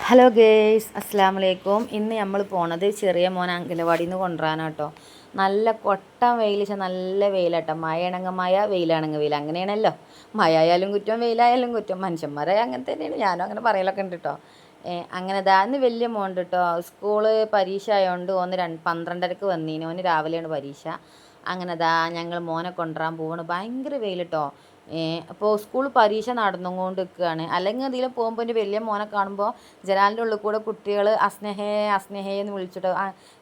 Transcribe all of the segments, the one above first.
Hello guys, അസ്സലാമു അലൈക്കും. ഇന്ന് നമ്മൾ പോണത് ചെറിയ മോൻ അങ്കലവാടിയിൽ നിന്ന് കൊണ്ടുവരാനാട്ടോ. നല്ല കൊട്ടൻ വെയിൽ, നല്ല വെയിലാട്ടോ. മഴയാണെങ്കിൽ മഴ, വെയിലാണെങ്കിൽ വെയിൽ, അങ്ങനെയാണല്ലോ. മഴ ആയാലും കുറ്റം, വെയിലായാലും കുറ്റം. മനുഷ്യന്മാരായ അങ്ങനെ തന്നെയാണ്. ഞാനും അങ്ങനെ പറയലൊക്കെ ഉണ്ട് കേട്ടോ. അങ്ങനെ ഇന്ന് വലിയ മോണ്ട് കേട്ടോ. സ്കൂള് പരീക്ഷ ആയതുകൊണ്ട് ഓന് 12:30 വന്നീന്. ഓന് രാവിലെയാണ് പരീക്ഷ. അങ്ങനെ ഞങ്ങൾ മോനെ കൊണ്ടുവരാൻ പോവാണ്. ഭയങ്കര വെയിൽ കേട്ടോ. അപ്പോൾ സ്കൂൾ പരീക്ഷ നടന്നുകൊണ്ട് നിൽക്കുകയാണ്. അല്ലെങ്കിൽ അതിൽ പോകുമ്പോൾ എൻ്റെ വലിയ മോനെ കാണുമ്പോൾ ജനാലിൻ്റെ ഉള്ളിൽ കൂടെ കുട്ടികൾ അസ്നേഹേ അസ്നേഹേ എന്ന് വിളിച്ചിട്ട്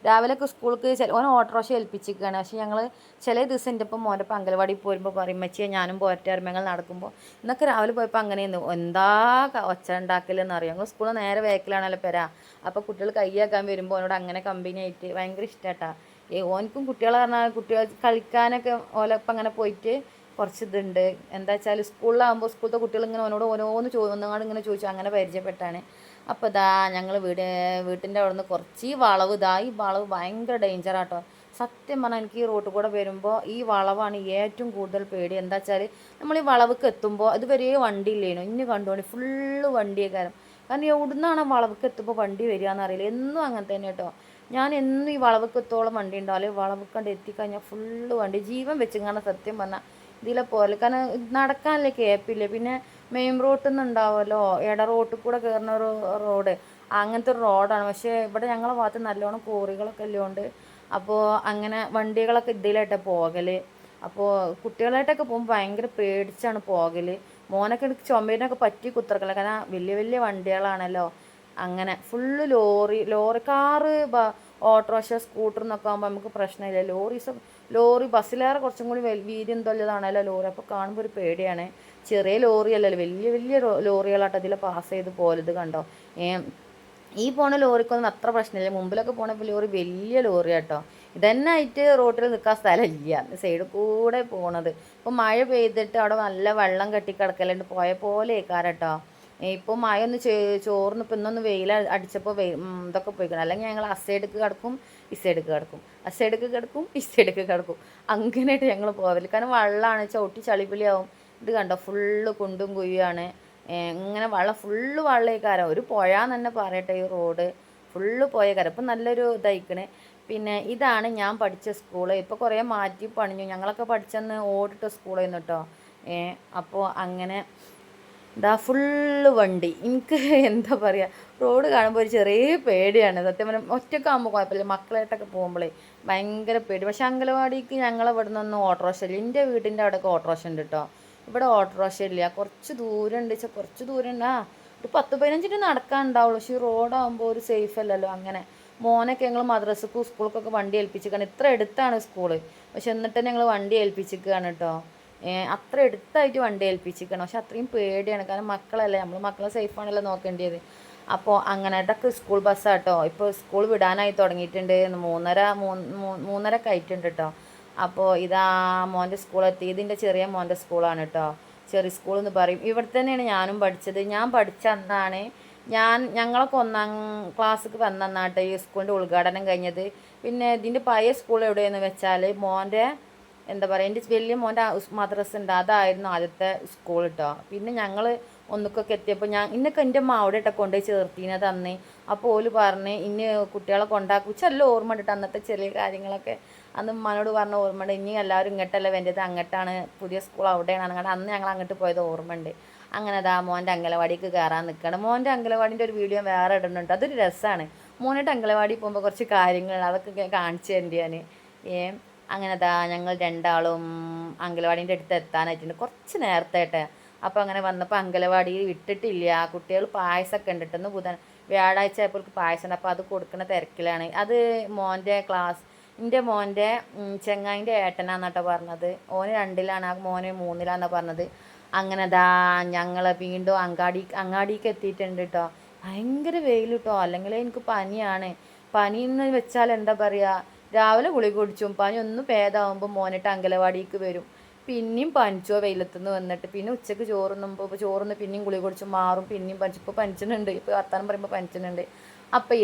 രാവിലെയൊക്കെ സ്കൂൾക്ക് ഓൻ ഓട്ടോറിക്ഷ ഏൽപ്പിച്ചിരിക്കുകയാണ്. പക്ഷേ ഞങ്ങൾ ചില ദിവസം എൻ്റെ ഇപ്പം മോൻ്റെ ഇപ്പം അംഗനവാടി പോരുമ്പോൾ പറയും, മച്ചിയെ ഞാനും പോരട്ടെ, ഞങ്ങൾ നടക്കുമ്പോൾ ഇന്നൊക്കെ രാവിലെ പോയപ്പോൾ അങ്ങനെയെന്ന് എന്താ ഒച്ച ഉണ്ടാക്കലെന്ന് അറിയാം. ഞങ്ങൾ സ്കൂളിൽ നേരെ വേക്കിലാണല്ലോ പെരാ. അപ്പോൾ കുട്ടികൾ കൈയാക്കാൻ വരുമ്പോൾ അവനോട് അങ്ങനെ കമ്പനി ആയിട്ട് ഭയങ്കര ഇഷ്ടമാട്ടാ. ഓനിക്കും കുട്ടികളെ പറഞ്ഞാൽ കുട്ടികൾ കളിക്കാനൊക്കെ ഓലപ്പം അങ്ങനെ പോയിട്ട് കുറച്ച് ഇതുണ്ട്. എന്താ വെച്ചാൽ സ്കൂളിലാകുമ്പോൾ സ്കൂളത്തെ കുട്ടികൾ ഇങ്ങനെ ഓനോട് ഓരോന്ന് ഒന്നങ്ങാണ്ട് ഇങ്ങനെ ചോദിച്ചു, അങ്ങനെ പരിചയപ്പെട്ടാണ്. അപ്പോൾ ഞങ്ങൾ വീട്ടിൻ്റെ അവിടെ നിന്ന് കുറച്ച് ഈ വളവ് ഭയങ്കര ഡേഞ്ചറാട്ടോ. സത്യം പറഞ്ഞാൽ എനിക്ക് ഈ റോട്ടിൽ കൂടെ വരുമ്പോൾ ഈ വളവാണ് ഏറ്റവും കൂടുതൽ പേടി. എന്താ വെച്ചാൽ നമ്മൾ ഈ വളവുക്ക് എത്തുമ്പോൾ അതുവരെ വണ്ടി ഇല്ലേനു, ഇനി കണ്ടുകൊണ്ട് ഫുള്ള് വണ്ടിയൊക്കെ. കാരണം എവിടുന്നാണ് ആ വളവുക്ക് എത്തുമ്പോൾ വണ്ടി വരിക എന്നറിയില്ല. എന്നും അങ്ങനെ തന്നെ കേട്ടോ. ഞാൻ എന്നും ഈ വളവുക്ക് എത്തോളം വണ്ടി ഉണ്ടാവും, അല്ലെങ്കിൽ വളവുക്കണ്ട് എത്തിക്കഴിഞ്ഞാൽ ഫുള്ള് വണ്ടി ജീവൻ വെച്ചിങ്ങനെ സത്യം പറഞ്ഞാൽ ഇതിലെ പോലെ. കാരണം നടക്കാനല്ലേ കേപ്പില്ല. പിന്നെ മെയിൻ റോട്ടിൽ നിന്ന് ഉണ്ടാവുമല്ലോ ഇട റോട്ടിൽ കൂടെ കയറുന്ന ഒരു റോഡ്, അങ്ങനത്തെ ഒരു റോഡാണ്. പക്ഷേ ഇവിടെ ഞങ്ങളെ ഭാഗത്ത് നല്ലോണം കോറികളൊക്കെ ഉള്ളതുകൊണ്ട് അപ്പോൾ അങ്ങനെ വണ്ടികളൊക്കെ ഇതിലായിട്ടാണ് പോകൽ. അപ്പോൾ കുട്ടികളായിട്ടൊക്കെ പോകുമ്പോൾ ഭയങ്കര പേടിച്ചാണ് പോകൽ. മോനൊക്കെ എനിക്ക് ചുമരിനൊക്കെ പറ്റി കുത്തിറക്കല, കാരണം വലിയ വലിയ വണ്ടികളാണല്ലോ. അങ്ങനെ full lorry car autorickshaw scooter എന്നൊക്കെ ആകുമ്പോൾ നമുക്ക് പ്രശ്നമില്ല. ലോറി ബസ്സിലേറെ കുറച്ചും കൂടി വീര്യം തൊല്ലതാണല്ലോ ലോറി. അപ്പോൾ കാണുമ്പോൾ ഒരു പേടിയാണ്. ചെറിയ ലോറി അല്ലല്ലോ, വലിയ വലിയ ലോറികളാട്ടോ ഇതിൽ പാസ് ചെയ്ത് പോലത് കണ്ടോ. ഈ പോണ ലോറിക്കൊന്നും അത്ര പ്രശ്നമില്ല. മുമ്പിലൊക്കെ പോണ ലോറി വലിയ ലോറി കേട്ടോ. ഇതന്നെ ആയിട്ട് റോട്ടിൽ നിൽക്കാൻ സ്ഥലമില്ല, സൈഡിൽ കൂടെ പോണത്. ഇപ്പോൾ മഴ പെയ്തിട്ട് അവിടെ നല്ല വെള്ളം കെട്ടിക്കിടക്കലുണ്ട്, പോയ പോലെ കേൾക്കാറട്ടോ. ഇപ്പോൾ മഴ ഒന്ന് ചോർന്ന് ഇപ്പം ഇന്നൊന്ന് വെയിൽ അടിച്ചപ്പോൾ ഇതൊക്കെ പോയിക്കണം. അല്ലെങ്കിൽ ഞങ്ങൾ അസൈഡക്ക് കിടക്കും, ഇസൈഡക്ക് കിടക്കും, അസൈഡക്ക് കിടക്കും, ഇസൈഡക്ക് കിടക്കും. അങ്ങനെയായിട്ട് ഞങ്ങൾ പോകല്. കാരണം വെള്ളമാണ്, ചവിട്ടി ചളിപിളിയാവും. ഇത് കണ്ടോ ഫുള്ള് കുണ്ടും കുഴിയാണ്. ഇങ്ങനെ ഫുള്ള് വെള്ളേക്കാരം. ഒരു പുഴയെന്ന് തന്നെ പറയട്ടെ. ഈ റോഡ് ഫുള്ള് പോയേക്കാരം. ഇപ്പം നല്ലൊരു ഇതായിക്കണേ. പിന്നെ ഇതാണ് ഞാൻ പഠിച്ച സ്കൂള്. ഇപ്പോൾ കുറേ മാറ്റി പണിഞ്ഞു. ഞങ്ങളൊക്കെ പഠിച്ചെന്ന് ഓടിട്ട സ്കൂളായിരുന്നു കേട്ടോ. അപ്പോൾ അങ്ങനെ ഫുള്ള് വണ്ടി. എനിക്ക് എന്താ പറയുക, റോഡ് കാണുമ്പോൾ ഒരു ചെറിയ പേടിയാണ് സത്യം പറഞ്ഞാൽ. ഒറ്റയ്ക്കാകുമ്പോൾ കുഴപ്പമില്ല, മക്കളായിട്ടൊക്കെ പോകുമ്പോഴേ ഭയങ്കര പേടി. പക്ഷേ അംഗനവാടിക്ക് ഞങ്ങളെ ഇവിടെ നിന്നൊന്നും ഓട്ടോറിക്ഷ ഇല്ല. എൻ്റെ വീട്ടിൻ്റെ അവിടെയൊക്കെ ഓട്ടോറിക്ഷ ഉണ്ട് കേട്ടോ. ഇവിടെ ഓട്ടോറിക്ഷ ഇല്ല. കുറച്ച് ദൂരം ഉണ്ട് വെച്ചാൽ കുറച്ച് ദൂരം ഉണ്ട്. ഒരു 10-15 മിനിറ്റ് നടക്കാനുണ്ടാവുള്ളൂ. പക്ഷേ ഈ റോഡാകുമ്പോൾ ഒരു സേഫ് അല്ലല്ലോ. അങ്ങനെ മോനൊക്കെ ഞങ്ങൾ മദ്രസക്കും സ്കൂൾക്കൊക്കെ വണ്ടി ഏൽപ്പിച്ചിരിക്കുകയാണ്. ഇത്ര അടുത്താണ് സ്കൂള്, പക്ഷെ എന്നിട്ട് ഞങ്ങൾ വണ്ടി ഏൽപ്പിച്ചിരിക്കുകയാണ് കേട്ടോ. അത്ര അടുത്തായിട്ട് വണ്ടി ഏൽപ്പിച്ചിരിക്കണം. പക്ഷെ അത്രയും പേടിയാണ്. കാരണം മക്കളല്ലേ, നമ്മൾ മക്കളെ സേഫാണല്ലോ നോക്കേണ്ടത്. അപ്പോൾ അങ്ങനെയൊക്കെ സ്കൂൾ ബസ്സാട്ടോ. ഇപ്പോൾ സ്കൂൾ വിടാനായി തുടങ്ങിയിട്ടുണ്ട്. 3:30 ആയിട്ടുണ്ട് കേട്ടോ. അപ്പോൾ മോൻ്റെ സ്കൂളെത്തി. ഇതിൻ്റെ ചെറിയ മോൻ്റെ സ്കൂളാണ് കേട്ടോ. ചെറിയ സ്കൂൾ എന്ന് പറയും. ഇവിടെ തന്നെയാണ് ഞാനും പഠിച്ചത്. ഞാൻ പഠിച്ച അന്നാണ് ഞങ്ങളൊക്കെ 1-ാം ക്ലാസ്സിക്ക് വന്നാട്ടെ ഈ സ്കൂളിൻ്റെ ഉദ്ഘാടനം കഴിഞ്ഞത്. പിന്നെ ഇതിൻ്റെ പഴയ സ്കൂൾ എവിടെയെന്ന് വെച്ചാൽ മോൻ്റെ എന്താ പറയുക, എൻ്റെ വലിയ മോൻ്റെ മദ്രസ ഉണ്ട്, അതായിരുന്നു ആദ്യത്തെ സ്കൂൾ കേട്ടോ. പിന്നെ ഞങ്ങൾ ഒന്നുക്കൊക്കെ എത്തിയപ്പോൾ ഇന്നൊക്കെ എൻ്റെ അമ്മ അവിടെ ഇട്ടൊക്കെ കൊണ്ടുപോയി ചേർത്തിനത് അന്ന്. അപ്പോൾ ഓല് പറഞ്ഞ് ഇനി കുട്ടികളെ കൊണ്ടാക്കും. ചെല്ല ഓർമ്മ ഉണ്ടിട്ട് അന്നത്തെ ചെറിയ കാര്യങ്ങളൊക്കെ അന്ന് ഉമ്മാനോട് പറഞ്ഞ ഓർമ്മ ഉണ്ട്. ഇനി എല്ലാവരും ഇങ്ങോട്ടല്ല വേണ്ടത്, അങ്ങോട്ടാണ് പുതിയ സ്കൂൾ, അവിടെയാണ്. അങ്ങനെ അന്ന് ഞങ്ങൾ അങ്ങോട്ട് പോയത് ഓർമ്മ ഉണ്ട്. അങ്ങനെ മോൻ്റെ അംഗനവാടിക്ക് കയറാൻ നിൽക്കണം. മോൻ്റെ അംഗനവാടിൻ്റെ ഒരു വീഡിയോ വേറെ ഇടുന്നുണ്ട്, അതൊരു രസമാണ്. മോനായിട്ട് അംഗനവാടി പോകുമ്പോൾ കുറച്ച് കാര്യങ്ങൾ അതൊക്കെ കാണിച്ചു തരേണ്ടി ഞാൻ. അങ്ങനെ ഞങ്ങൾ രണ്ടാളും അംഗനവാടീൻ്റെ അടുത്ത് എത്താനായിട്ടുണ്ട്, കുറച്ച് നേരത്തെ ആയിട്ട്. അപ്പോൾ അങ്ങനെ വന്നപ്പോൾ അംഗനവാടിയിൽ വിട്ടിട്ടില്ല. കുട്ടികൾ പായസമൊക്കെ ഉണ്ടിട്ടെന്ന് വ്യാഴാഴ്ച ആയപ്പോൾ പായസം ഉണ്ട്. അപ്പോൾ അത് കൊടുക്കുന്ന തിരക്കിലാണ്. അത് എൻ്റെ മോൻ്റെ ചെങ്ങായിൻ്റെ ഏട്ടനാന്നാട്ടോ പറഞ്ഞത്. ഓന് 2-ലാണ്, ആ മോന് 3-ലാന്നാണ് പറഞ്ഞത്. അങ്ങനെ ഞങ്ങൾ വീണ്ടും അങ്ങാടിക്ക് എത്തിയിട്ടുണ്ട് കേട്ടോ. ഭയങ്കര വെയിൽ കേട്ടോ. അല്ലെങ്കിൽ എനിക്ക് പനിയാണ്. പനി എന്ന് വെച്ചാൽ എന്താ പറയുക, രാവിലെ ഗുളിക കുടിച്ചും പനി ഒന്ന് ഭേദമാകുമ്പോൾ മോനിട്ട് അംഗനവാടിക്ക് വരും. പിന്നെയും പനിച്ചോ വെയിലത്തുനിന്ന് വന്നിട്ട്. പിന്നെ ഉച്ചയ്ക്ക് ചോറുന്ന് പിന്നെയും ഗുളിക കുടിച്ച് മാറും, പിന്നെയും പനിച്ചു. ഇപ്പോൾ പനിച്ചിട്ടുണ്ട്, ഇപ്പോൾ വർത്താനം പറയുമ്പോൾ പനിച്ചിട്ടുണ്ട്. അപ്പോൾ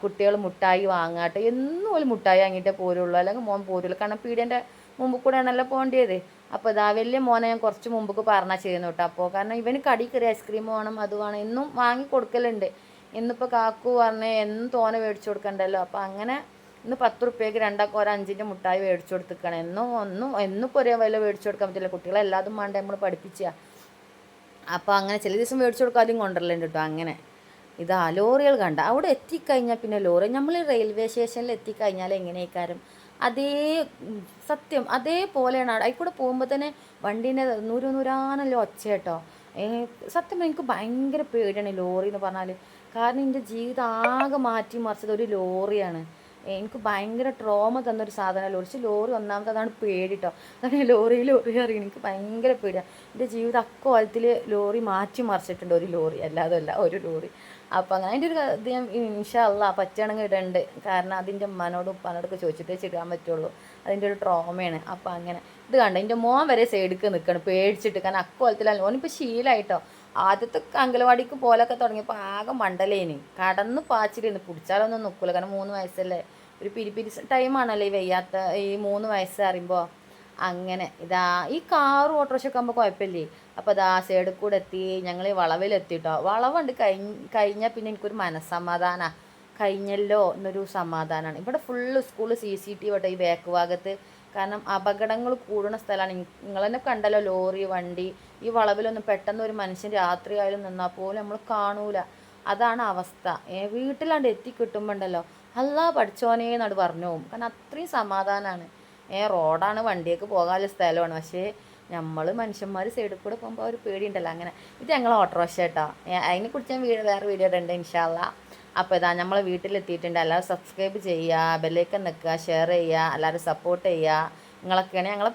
കുട്ടികൾ മുട്ടായി വാങ്ങാട്ടെ. എന്നും ഒരു മുട്ടായി വാങ്ങിയിട്ടേ പോരുള്ളൂ, അല്ലെങ്കിൽ മോൻ പോരുള്ളൂ. കാരണം പീടിയൻ്റെ മുമ്പ് കൂടെയാണല്ലോ പോകേണ്ടത്. അപ്പോൾ വലിയ മോനെ ഞാൻ കുറച്ച് മുമ്പ് പറഞ്ഞാൽ ചെയ്യുന്നു കേട്ടോ. അപ്പോൾ കാരണം ഇവന് കടി കയറി ഐസ്ക്രീം വേണം, അത് വേണം, എന്നും വാങ്ങി കൊടുക്കലുണ്ട്. ഇന്നിപ്പോൾ കാക്കു പറഞ്ഞ് എന്നും തോനെ മേടിച്ചു കൊടുക്കണ്ടല്ലോ. അപ്പോൾ അങ്ങനെ ഇന്ന് 10 റുപ്യക്ക് രണ്ടാൾക്ക് ഒരു 5ൻ്റെ മുട്ടായി മേടിച്ചു കൊടുത്തിക്കണം. എന്നിപ്പോൾ ഒരേ വില മേടിച്ചു കൊടുക്കാൻ പറ്റില്ല, കുട്ടികളെല്ലാതും വേണ്ടേ നമ്മൾ പഠിപ്പിക്കുക. അപ്പോൾ അങ്ങനെ ചില ദിവസം മേടിച്ചു കൊടുക്കാതെയും കൊണ്ടുവരലുണ്ട് കേട്ടോ. അങ്ങനെ ഇതാ ലോറികൾ കണ്ട അവിടെ എത്തിക്കഴിഞ്ഞാൽ പിന്നെ ലോറി നമ്മൾ റെയിൽവേ സ്റ്റേഷനിൽ എത്തിക്കഴിഞ്ഞാൽ എങ്ങനെയൊക്കാരും അതേ സത്യം അതേപോലെയാണ്. അതിൽ പോകുമ്പോൾ തന്നെ വണ്ടീൻ്റെ നൂരാനല്ലോ ഒച്ച കേട്ടോ. സത്യം എനിക്ക് ഭയങ്കര പേടിയാണ് ലോറി എന്ന് പറഞ്ഞാൽ. കാരണം എൻ്റെ ജീവിതം ആകെ മാറ്റി മറിച്ചത് ഒരു ലോറിയാണ്. എനിക്ക് ഭയങ്കര ട്രോമ തന്നൊരു സാധനമല്ല. പക്ഷേ ലോറി ഒന്നാമത് അതാണ് പേടി കേട്ടോ. അതാണ് ലോറി അറിയും, എനിക്ക് ഭയങ്കര പേടിയാണ്. എൻ്റെ ജീവിതം അക്കോലത്തിൽ ലോറി മാറ്റി മറിച്ചിട്ടുണ്ട്, ഒരു ലോറി അല്ലാതെ അല്ല ഒരു ലോറി. അപ്പോൾ അങ്ങനെ അതിൻ്റെ ഒരു ഇത് ഞാൻ ഇൻഷാ അള്ളാ പറ്റുകയാണെങ്കിൽ ഇടണ്ട്. കാരണം അതിൻ്റെ ഉമ്മാനോടും ഉപ്പാനോടൊക്കെ ചോദിച്ചിട്ടേ ചെയ്യാൻ പറ്റുള്ളൂ. അതിൻ്റെ ഒരു ട്രോമയാണ്. അപ്പോൾ അങ്ങനെ ഇത് കണ്ട എൻ്റെ മോൻ വരെ സൈഡിലേക്ക് നിൽക്കണം പേടിച്ചിട്ട്. കാരണം അക്കോലത്തിലല്ല ഓനിപ്പോൾ ശീലമായിട്ടോ. ആദ്യത്തെ അംഗനവാടിക്ക് പോലൊക്കെ തുടങ്ങിയപ്പോൾ ആകെ മണ്ടലേന് കടന്ന് പാച്ചിലിന്ന് പിടിച്ചാലൊന്നും നിൽക്കില്ല. കാരണം 3 വയസ്സല്ലേ, ഒരു പിരിപിരി ടൈമാണല്ലോ ഈ വയ്യാത്ത ഈ 3 വയസ്സ് അറിയുമ്പോൾ. അങ്ങനെ ഇതാ ഈ കാറും ഓട്ടോറിക്ഷയൊക്കെ ആകുമ്പോൾ കുഴപ്പമില്ലേ. അപ്പോൾ ഇതാ സൈഡിൽ കൂടെ എത്തി, ഞങ്ങൾ വളവിലെത്തിട്ടോ. വളവുണ്ട് കഴിഞ്ഞാൽ പിന്നെ എനിക്കൊരു മനസ്സമാധാനമാണ്, കഴിഞ്ഞല്ലോ എന്നൊരു സമാധാനമാണ്. ഇവിടെ ഫുള്ള് സ്കൂള് CCTV കേട്ടോ ഈ ബാക്ക് ഭാഗത്ത്. കാരണം അപകടങ്ങൾ കൂടുന്ന സ്ഥലമാണ്. നിങ്ങൾ തന്നെ കണ്ടല്ലോ ലോറി വണ്ടി ഈ വളവിലൊന്നും പെട്ടെന്ന് ഒരു മനുഷ്യൻ രാത്രി ആയാലും നിന്നാൽ പോലും നമ്മൾ കാണൂല. അതാണ് അവസ്ഥ. വീട്ടിലാണ്ട് എത്തിക്കിട്ടുമ്പോൾ ഉണ്ടല്ലോ അല്ലാ പഠിച്ചോനേ എന്നോട് പറഞ്ഞു പോകും. കാരണം അത്രയും സമാധാനമാണ്. റോഡാണ്, വണ്ടിയൊക്കെ പോകാനുള്ള സ്ഥലമാണ്. പക്ഷേ നമ്മൾ മനുഷ്യന്മാർ സൈഡിൽ കൂടെ പോകുമ്പോൾ ഒരു പേടിയുണ്ടല്ലോ. അങ്ങനെ ഇത് ഞങ്ങൾ ഓട്ടോറിക്ഷ കേട്ടോ. അതിനെക്കുറിച്ച് ഞാൻ വേറെ വീഡിയോ ഇടുന്നുണ്ട് ഇൻഷാ അള്ളാ. അപ്പോൾ ഇതാ നമ്മൾ വീട്ടിലെത്തിയിട്ടുണ്ട്. എല്ലാവരും സബ്സ്ക്രൈബ് ചെയ്യുക, ബെല്ലൈക്കൺ നിൽക്കുക, ഷെയർ ചെയ്യുക, എല്ലാവരും സപ്പോർട്ട് ചെയ്യുക. നിങ്ങളൊക്കെയാണ് ഞങ്ങളെ